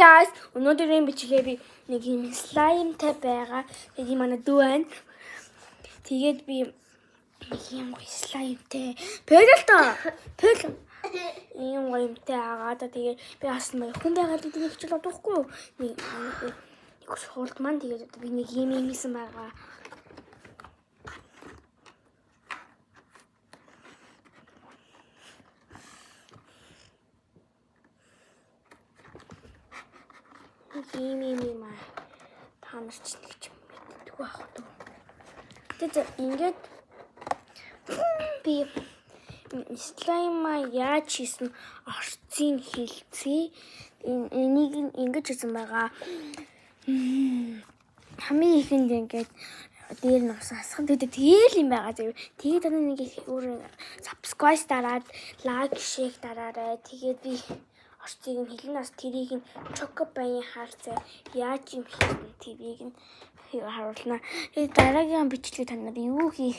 Guys, өнөөдрийн бичлэгээ би нэг юм слаймтай байгаа. Тэгээд манай дүү байна. Тэгээд би нэг юм слаймтай. Пэлэлтаа. Пэл. Ийм гоёмтай агаад тэгээд би бас нэг хүн байгаад нэг ч бодохгүй юу? Нэг суралт маань тэгээд би нэг юм хийсэн байгаа. Ийм танарч нэг ч мэддэг байх уу. Тэгээд ингээд би слайма яаж хийсэн орцын хэлцээ энийг ингэж хийсэн байгаа. Хамгийн ихэнд ингээд дээр нь асах тэгэл юм байгаа зөв. Тэгээд таны нэг өөр subscribe дараад лайк шеер дараарай. Тэгээд би орцыг нь хэлнэ бас тэрийг нь чокобайн харцаа яаж юм хийсэн тэрийг нь харуулна. Тэгээд дараагийн бичлэг танаар юу хийх